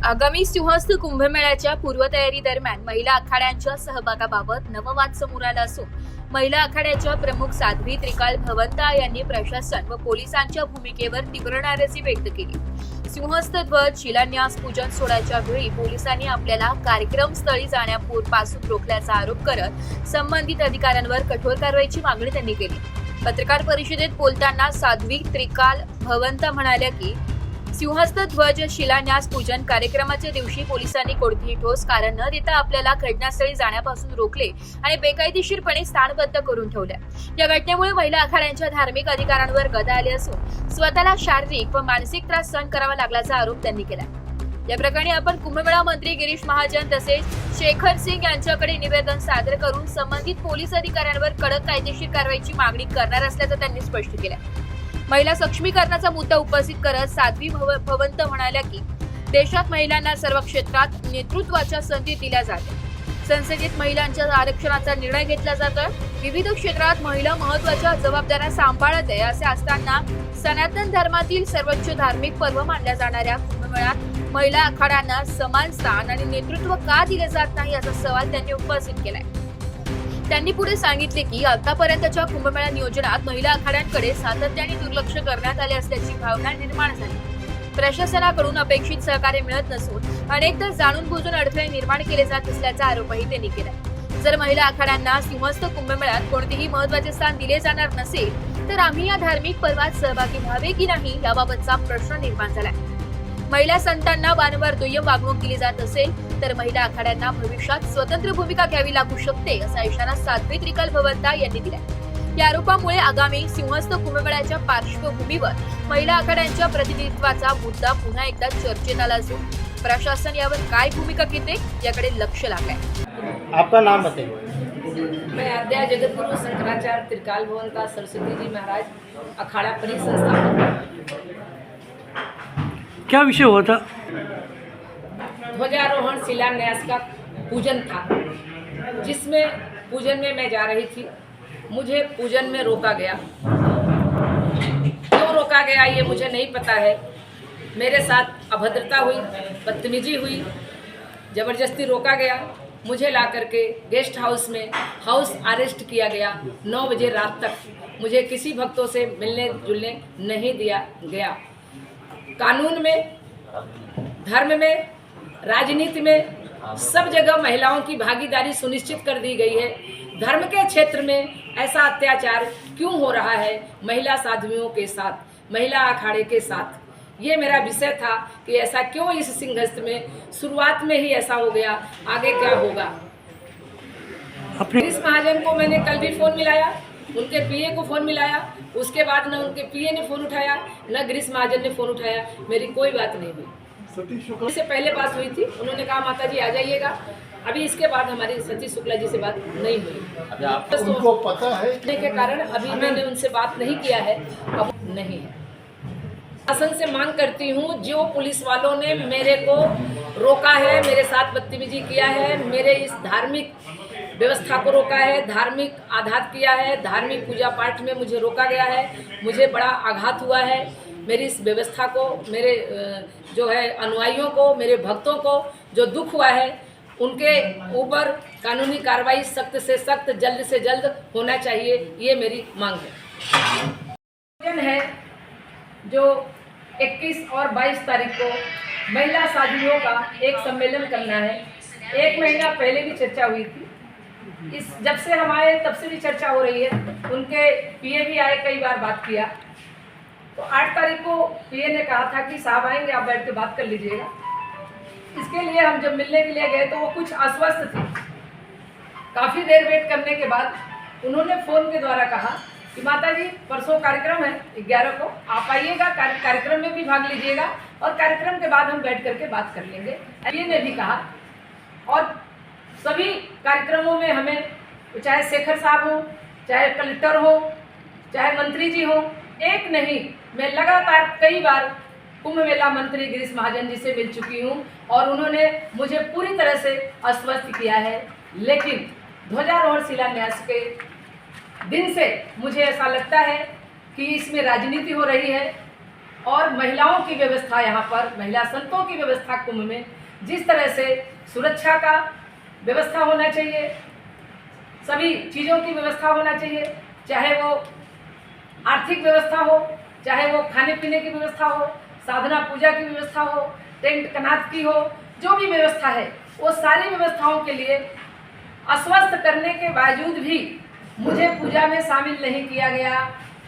आगामी सिंहस्थ कुंभमेळ्याच्या पूर्वतयारी दरम्यान महिला आखाड्यांच्या सहभागाबाबत नववाद समोर आला असून महिला आखाड्याच्या प्रमुख साध्वी त्रिकाल भवंता यांनी प्रशासन व पोलिसांच्या भूमिकेवर तीव्र नाराजी व्यक्त केली। सिंहस्थ ध्वज शिलान्यास पूजन सोहळ्याच्या वेळी पोलिसांनी आपल्याला कार्यक्रमस्थळी जाण्यापासून रोखल्याचा आरोप करत संबंधित अधिकाऱ्यांवर कठोर कारवाईची मागणी त्यांनी केली। पत्रकार परिषदेत बोलताना साध्वी त्रिकाल भवंता म्हणाल्या की सिंहस्थ ध्वज शिलान्यास पूजन कार्यक्रमाच्या दिवशी पोलिसांनी कोणतेही ठोस कारण न देता आपल्याला घटनास्थळी जाण्यापासून रोखले आणि बेकायदेशीरपणे स्थानबद्ध करून ठेवले। या घटनेमुळे महिला आखाड्यांच्या धार्मिक अधिकारांवर गदा आली असून स्वतःला शारीरिक व मानसिक त्रास सहन करावा लागल्याचा आरोप त्यांनी केला। या प्रकरणी आपण कुंभमेळा मंत्री गिरीश महाजन तसेच शेखर सिंग यांच्याकडे निवेदन सादर करून संबंधित पोलीस अधिकाऱ्यांवर कडक कायदेशीर कारवाईची मागणी करणार असल्याचं त्यांनी स्पष्ट केलं। महिला सक्षमीकरणाचा मुद्दा उपस्थित करत साध्वी भवंत म्हणाल्या की देशात महिलांना सर्व क्षेत्रात नेतृत्वाच्या संधी दिल्या जातात। संसदेत महिलांच्या आरक्षणाचा निर्णय घेतला जातो। विविध क्षेत्रात महिला महत्त्वाच्या जबाबदाऱ्या सांभाळत आहे। असे असताना सनातन धर्मातील सर्वोच्च धार्मिक पर्व मानल्या जाणाऱ्या कुंभमेळ्यात महिला आखाड्यांना समान स्थान आणि नेतृत्व का दिले जात नाही असा सवाल त्यांनी उपस्थित केलाय। त्यांनी पुढे सांगितले की आतापर्यंतच्या कुंभमेळा नियोजनात महिला आखाड्यांकडे सातत्याने दुर्लक्ष करण्यात आले असल्याची भावना निर्माण झाली। प्रशासनाकडून अपेक्षित सहकार्य मिळत नसून अनेकदा जाणून बुजून अडथळे निर्माण केले जात असल्याचा आरोपही त्यांनी केला। जर महिला आखाड्यांना सिंहस्थ कुंभमेळ्यात कोणतेही महत्त्वाचे स्थान दिले जाणार नसेल तर आम्ही या धार्मिक पर्वात सहभागी व्हावे की नाही याबाबतचा प्रश्न निर्माण झालाय। महिला संतांना वारंवार दुय्यम वागणूक दिली जात असेल तर महिला आखाड्यांना भविष्यात स्वतंत्र भूमिका घ्यावी लागू शकते असा इशारा साध्वी त्रिकाल भवंता यांनी दिला। या आरोपामुळे आगामी सिंहस्थ कुंभमेळ्याच्या पार्श्वभूमीवर महिला आखाड्यांच्या प्रतिनिधित्वाचा मुद्दा पुन्हा एकदा चर्चेत आला असून प्रशासन यावर काय भूमिका घेते याकडे लक्ष लागलंय। आपका नाम बताइए। मैं आद्या जगतगुरु शंकराचार्य त्रिकाल भवंता सरस्वती जी महाराज अखाड़ा परिसंस्थापक। क्या विषय हुआ था? ध्वजारोहण शिलान्यास का पूजन था, जिसमें पूजन में मैं जा रही थी। मुझे पूजन में रोका गया। क्यों रोका गया ये मुझे नहीं पता है। मेरे साथ अभद्रता हुई, बदतमीजी हुई, ज़बरदस्ती रोका गया। मुझे ला करके गेस्ट हाउस में हाउस अरेस्ट किया गया। 9 बजे रात तक मुझे किसी भक्तों से मिलने जुलने नहीं दिया गया। कानून में, धर्म में, राजनीति में सब जगह महिलाओं की भागीदारी सुनिश्चित कर दी गई है। धर्म के क्षेत्र में ऐसा अत्याचार क्यों हो रहा है महिला साध्वियों के साथ, महिला अखाड़े के साथ? ये मेरा विषय था कि ऐसा क्यों इस सिंहस्थ में शुरुआत में ही ऐसा हो गया, आगे क्या होगा। गिरीश महाजन को मैंने कल भी फ़ोन मिलाया, उनके पीए को फ़ोन मिलाया, उसके बाद न उनके पीए ने फ़ोन उठाया न गिरीश महाजन ने फ़ोन उठाया। मेरी कोई बात नहीं हुई। इससे पहले बात हुई थी, उन्होंने कहा माता जी आ जाइएगा। अभी इसके बाद हमारी सतीश शुक्ला जी से बात नहीं हुई। उनको पता है के कारण अभी मैंने उनसे बात नहीं किया है, अब नहीं है। शासन से मांग करती हूँ, जो पुलिस वालों ने मेरे को रोका है, मेरे साथ बदतमीजी किया है, मेरे इस धार्मिक व्यवस्था को रोका है, धार्मिक आघात किया है, धार्मिक पूजा पाठ में मुझे रोका गया है, मुझे बड़ा आघात हुआ है। मेरी इस व्यवस्था को, मेरे जो है अनुयायियों को, मेरे भक्तों को जो दुख हुआ है, उनके ऊपर कानूनी कार्रवाई सख्त से सख्त, जल्द से जल्द होना चाहिए, ये मेरी मांग है। जो 21 और 22 तारीख को महिला साध्वियों का एक सम्मेलन करना है। 1 महीना पहले भी चर्चा हुई थी। जब से हम आए तब से भी चर्चा हो रही है। उनके पीए भी आए, कई बार बात किया। तो 8 तारीख को पीए ने कहा था कि साहब आएंगे, आप बैठ के बात कर लीजिएगा। इसके लिए हम जब मिलने के लिए गए तो वो कुछ आश्वस्त थे। काफ़ी देर वेट करने के बाद उन्होंने फ़ोन के द्वारा कहा कि माता जी परसों कार्यक्रम है 11 को, आप आइएगा, कार्यक्रम में भी भाग लीजिएगा और कार्यक्रम के बाद हम बैठ करके बात कर लेंगे। पीए ने भी कहा। और सभी कार्यक्रमों में हमें, चाहे शेखर साहब हो, चाहे कलेक्टर हो, चाहे मंत्री जी हो, एक नहीं, मैं लगातार कई बार कुंभ मेला मंत्री गिरीश महाजन जी से मिल चुकी हूँ और उन्होंने मुझे पूरी तरह से आश्वस्त किया है। लेकिन ध्वजारोहण शिलान्यास के दिन से मुझे ऐसा लगता है कि इसमें राजनीति हो रही है। और महिलाओं की व्यवस्था, यहाँ पर महिला संतों की व्यवस्था कुंभ में जिस तरह से सुरक्षा का व्यवस्था होना चाहिए, सभी चीज़ों की व्यवस्था होना चाहिए, चाहे वो आर्थिक व्यवस्था हो, चाहे वो खाने पीने की व्यवस्था हो, साधना पूजा की व्यवस्था हो, टेंट कनात की हो, जो भी व्यवस्था है वो सारी व्यवस्थाओं के लिए आश्वस्त करने के बावजूद भी मुझे पूजा में शामिल नहीं किया गया।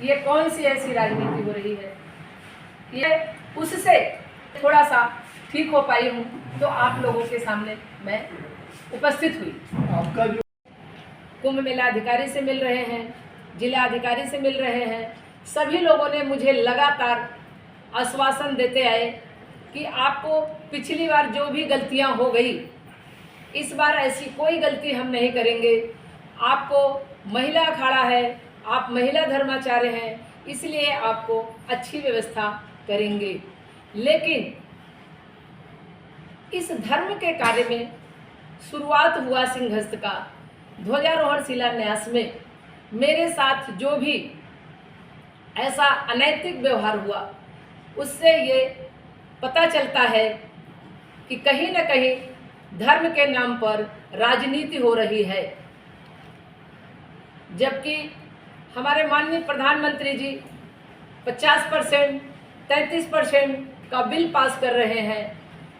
ये कौन सी ऐसी राजनीति हो रही है? ये उससे थोड़ा सा ठीक हो पाई हूँ तो आप लोगों के सामने मैं उपस्थित हुई। आपका जो कुंभ मेला अधिकारी से मिल रहे हैं, जिला अधिकारी से मिल रहे हैं, सभी लोगों ने मुझे लगातार आश्वासन देते आए कि आपको पिछली बार जो भी गलतियां हो गई, इस बार ऐसी कोई गलती हम नहीं करेंगे। आपको महिला अखाड़ा है, आप महिला धर्माचार्य हैं, इसलिए आपको अच्छी व्यवस्था करेंगे। लेकिन इस धर्म के कार्य में शुरुआत हुआ सिंहस्थ का ध्वजारोहण शिलान्यास में मेरे साथ जो भी ऐसा अनैतिक व्यवहार हुआ, उससे ये पता चलता है कि कहीं न कहीं धर्म के नाम पर राजनीति हो रही है। जबकि हमारे माननीय प्रधानमंत्री जी 50%, 33% का बिल पास कर रहे हैं।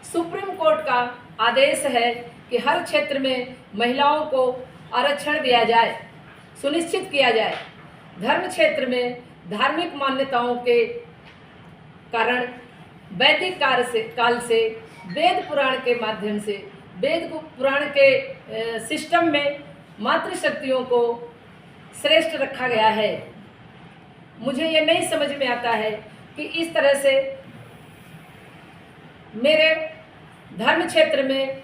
सुप्रीम कोर्ट का आदेश है कि हर क्षेत्र में महिलाओं को आरक्षण दिया जाए, सुनिश्चित किया जाए। धर्म क्षेत्र में धार्मिक मान्यताओं के कारण वैदिक काल से वेद पुराण के माध्यम से, वेद पुराण के सिस्टम में मातृशक्तियों को श्रेष्ठ रखा गया है। मुझे ये नहीं समझ में आता है कि इस तरह से मेरे धर्म क्षेत्र में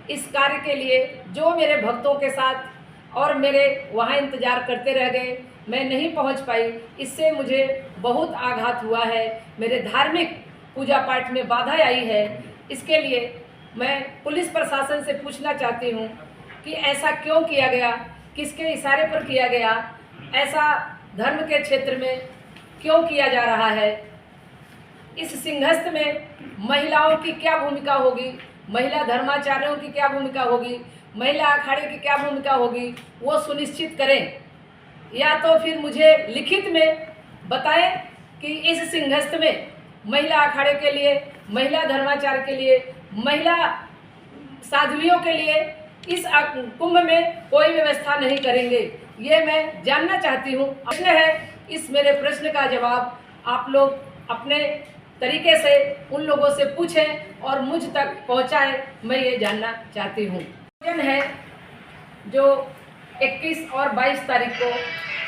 इस कार्य के लिए जो मेरे भक्तों के साथ और मेरे वहाँ इंतज़ार करते रह गए, मैं नहीं पहुँच पाई, इससे मुझे बहुत आघात हुआ है। मेरे धार्मिक पूजा पाठ में बाधा आई है। इसके लिए मैं पुलिस प्रशासन से पूछना चाहती हूँ कि ऐसा क्यों किया गया, किसके इशारे पर किया गया, ऐसा धर्म के क्षेत्र में क्यों किया जा रहा है। इस सिंहस्थ में महिलाओं की क्या भूमिका होगी, महिला धर्माचार्यों की क्या भूमिका होगी, महिला अखाड़े की क्या भूमिका होगी, वो सुनिश्चित करें। या तो फिर मुझे लिखित में बताएं कि इस सिंहस्थ में महिला अखाड़े के लिए, महिला धर्माचार्य के लिए, महिला साध्वियों के लिए इस कुंभ में कोई व्यवस्था नहीं करेंगे। ये मैं जानना चाहती हूँ। प्रश्न है, इस मेरे प्रश्न का जवाब आप लोग अपने तरीके से उन लोगों से पूछें और मुझ तक पहुँचाएं। मैं ये जानना चाहती हूँ। है जो 21 और 22 तारीख को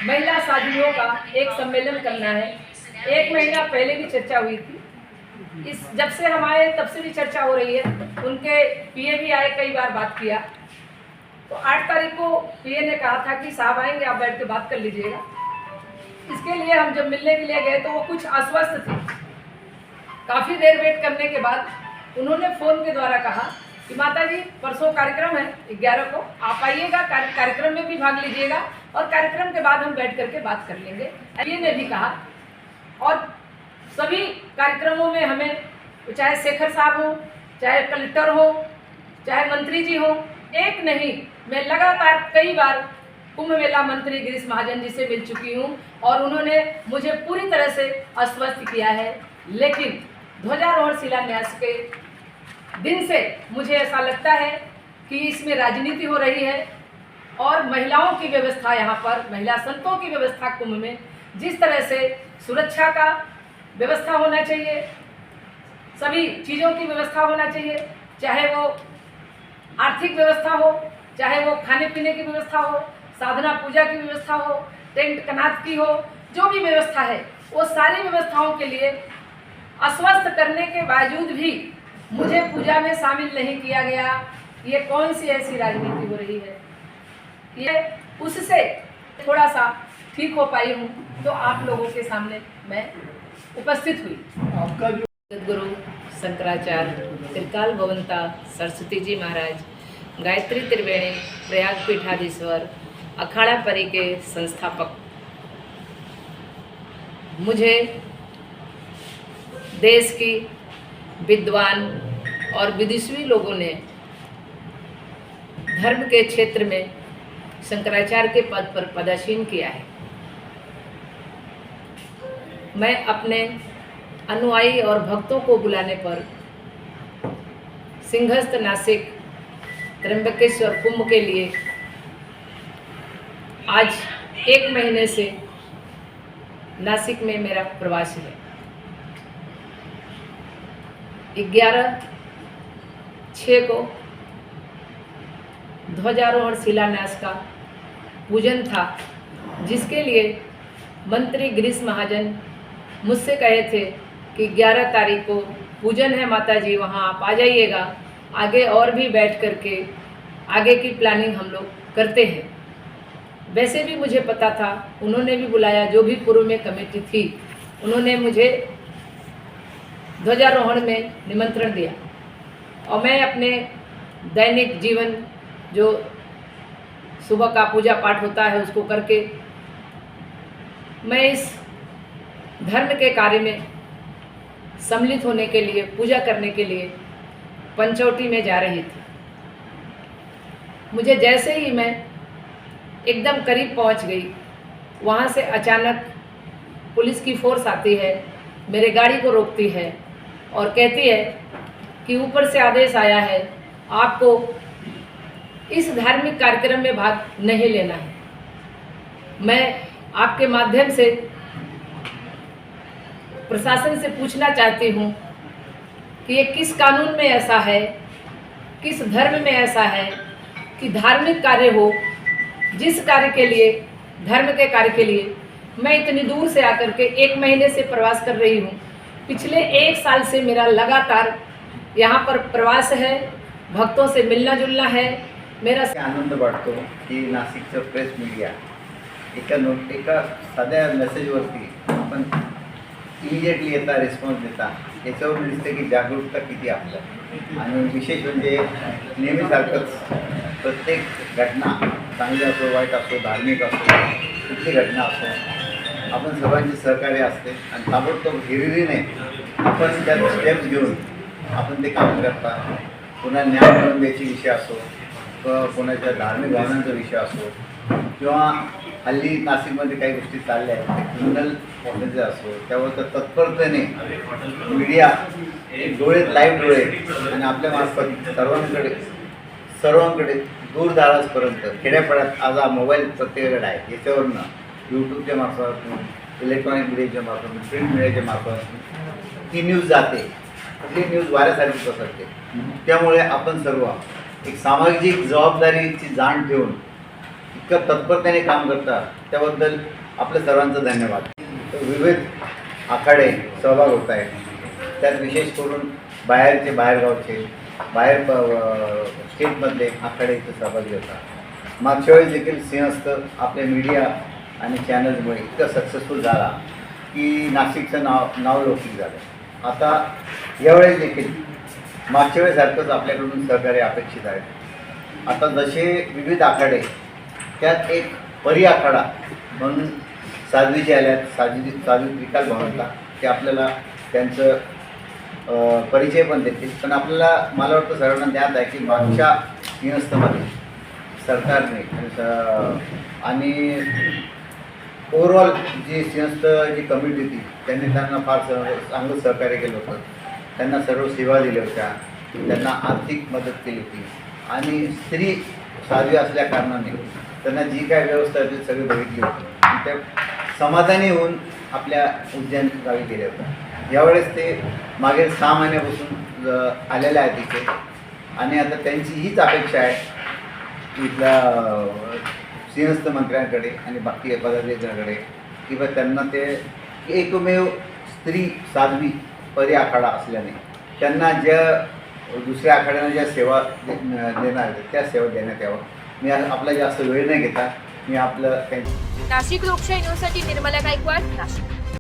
महिला साध्वियों का एक सम्मेलन करना है। 1 महीना पहले भी चर्चा हुई थी। जब से हम आए तब से भी चर्चा हो रही है। उनके पीए भी आए, कई बार बात किया। तो 8 तारीख को पीए ने कहा था कि साहब आएंगे, आप बैठ के बात कर लीजिएगा। इसके लिए हम जब मिलने के लिए गए तो वो कुछ आश्वस्त थे। काफ़ी देर वेट करने के बाद उन्होंने फ़ोन के द्वारा कहा कि माता जी परसों कार्यक्रम है 11 को, आप आइएगा, कार्यक्रम में भी भाग लीजिएगा और कार्यक्रम के बाद हम बैठ करके बात कर लेंगे। ये ने भी कहा। और सभी कार्यक्रमों में हमें, चाहे शेखर साहब हो, चाहे कलेक्टर हो, चाहे मंत्री जी हो, एक नहीं, मैं लगातार कई बार कुंभ मेला मंत्री गिरीश महाजन जी से मिल चुकी हूँ और उन्होंने मुझे पूरी तरह से आश्वस्त किया है। लेकिन ध्वजारोहण शिलान्यास के दिन से मुझे ऐसा लगता है कि इसमें राजनीति हो रही है और महिलाओं की व्यवस्था, यहाँ पर महिला संतों की व्यवस्था कुंभ में जिस तरह से सुरक्षा का व्यवस्था होना चाहिए, सभी चीज़ों की व्यवस्था होना चाहिए, चाहे वो आर्थिक व्यवस्था हो, चाहे वो खाने पीने की व्यवस्था हो, साधना पूजा की व्यवस्था हो, टेंट कनात की हो, जो भी व्यवस्था है वो सारी व्यवस्थाओं के लिए आश्वस्त करने के बावजूद भी मुझे पूजा में शामिल नहीं किया गया। ये कौन सी ऐसी राजनीति हो रही है? ये उससे थोड़ा सा ठीक हो पाई हूँ तो आप लोगों के सामने मैं उपस्थित हुई। आपका जो सदगुरु शंकराचार्य त्रिकाल भवंता सरस्वती जी महाराज, गायत्री त्रिवेणी प्रयाग पीठाधीश्वर, अखाड़ा परी के संस्थापक मुझे देश की विद्वान और विदुषी लोगों ने धर्म के क्षेत्र में शंकराचार्य के पद पर पदासीन किया है। मैं अपने अनुयायी और भक्तों को बुलाने पर सिंहस्थ नासिक त्र्यंबकेश्वर कुंभ के लिए आज 1 महीने से नासिक में मेरा प्रवास है। 11/6 को ध्वजारोहण शिलान्यास का पूजन था, जिसके लिए मंत्री गिरीश महाजन मुझसे कहे थे कि 11 तारीख को पूजन है माता जी, वहाँ आप आ जाइएगा, आगे और भी बैठ करके आगे की प्लानिंग हम लोग करते हैं। वैसे भी मुझे पता था, उन्होंने भी बुलाया, जो भी पूर्व में कमेटी थी उन्होंने मुझे ध्वजारोहण में निमंत्रण दिया और मैं अपने दैनिक जीवन जो सुबह का पूजा पाठ होता है उसको करके मैं इस धर्म के कार्य में सम्मिलित होने के लिए, पूजा करने के लिए पंचवटी में जा रही थी। मुझे जैसे ही मैं एकदम करीब पहुंच गई, वहां से अचानक पुलिस की फोर्स आती है, मेरे गाड़ी को रोकती है और कहती है कि ऊपर से आदेश आया है, आपको इस धार्मिक कार्यक्रम में भाग नहीं लेना है। मैं आपके माध्यम से प्रशासन से पूछना चाहती हूँ कि ये किस कानून में ऐसा है, किस धर्म में ऐसा है कि धार्मिक कार्य हो, जिस कार्य के लिए, धर्म के कार्य के लिए मैं इतनी दूर से आकर के 1 महीने से प्रवास कर रही हूँ। पिछले 1 साल से मेरा लगातार यहाँ पर प्रवास है, भक्तों से मिलना जुलना है। मेरा आनंद वाटतो की नाशिकचं प्रेस मीडिया एका साध्या मेसेजवरती आपण इमिजिएटली येता, रिस्पॉन्स देता, याच्यावरून दिसते की जागरूकता किती आपलं। आणि विशेष म्हणजे नेहमीसारखंच प्रत्येक घटना, चांगली असो, वाईट असो, धार्मिक असो, कुठली घटना असो, आपण सर्वांचे सहकार्य असते आणि ताबडतोब हिरिरीने आपण त्यात स्टेप्स घेऊन आपण ते काम करता। पुन्हा न्याय मिळवून द्यायचे विषय असो, कोणाच्या धार्मिक भावनांचा विषय असो, किंवा हल्ली नाशिकमध्ये काही गोष्टी चालल्या आहेत, क्रिमिनल पॉलिसी असो, त्यावर तर तत्परतेने मीडिया डोळे, लाईव्ह डोळे आणि आपल्या मार्फत सर्वांकडे दूरदाराजपर्यंत, खेड्यापाड्यात आज हा मोबाईल प्रत्येकाकडे आहे, याच्यावरनं यूट्यूबच्या मार्फत, इलेक्ट्रॉनिक मीडियाच्या मार्फत, प्रिंट मीडियाच्या मार्फत ती न्यूज जाते, ती न्यूज वाऱ्यासारखी पसरते। त्यामुळे आपण सर्व एक सामाजिक जबाबदारीची जाण ठेवून इतकं तत्परतेने काम करतात, त्याबद्दल आपल्या सर्वांचं धन्यवाद। विविध आखाडे सहभाग होत आहेत, त्यात विशेष करून बाहेरगावचे, बाहेर स्टेटमधले आखाडे इथं सहभागी होतात। मागच्या वेळेस देखील सिंहस्थ आपल्या मीडिया आणि चॅनल्समुळे इतकं सक्सेसफुल झाला की नाशिकचं नाव लौकिक झालं। आता यावेळेस देखील मागच्या वेळेसारखंच आपल्याकडून सहकार्य अपेक्षित आहे। आता जसे विविध आखाडे, त्यात एक परी आखाडा म्हणून साध्वीचे आल्यात, साध्वी त्रिकाल भवनला, ते आपल्याला त्यांचं परिचय पण देतील। पण आपल्याला, मला वाटतं सर्वांना ज्ञात आहे की मागच्या सिंहस्थमध्ये सरकारने आणि ओव्हरऑल जी सिंहस्थ जी कमिटी होती त्यांनी त्यांना फार चांगलं सहकार्य केलं होतं, त्यांना सर्व सेवा दिल्या होत्या, त्यांना आर्थिक मदत केली होती आणि स्त्री साध्वी असल्या कारणाने त्यांना जी काय व्यवस्था आहे ती सगळी बघितली होती। त्या समाधानी होऊन आपल्या उज्जैन गावी गेले होते। यावेळेस ते मागील 6 महिन्यापासून आलेले आहेत इथे आणि आता त्यांची हीच अपेक्षा आहे इथल्या सिंहस्थ मंत्र्यांकडे आणि बाकी पदाधिकाऱ्यांकडे की बा त्यांना ते एकमेव स्त्री साध्वी परी आखाडा असल्याने त्यांना ज्या दुसऱ्या आखाड्यांना ज्या सेवा देणार आहेत त्या सेवा देण्यात यावं। मी आपला जास्त वेळ नाही घेता, मी आपलं नाशिक लोकशाही न्यूजसाठी निर्मला गायकवाड, नाशिक।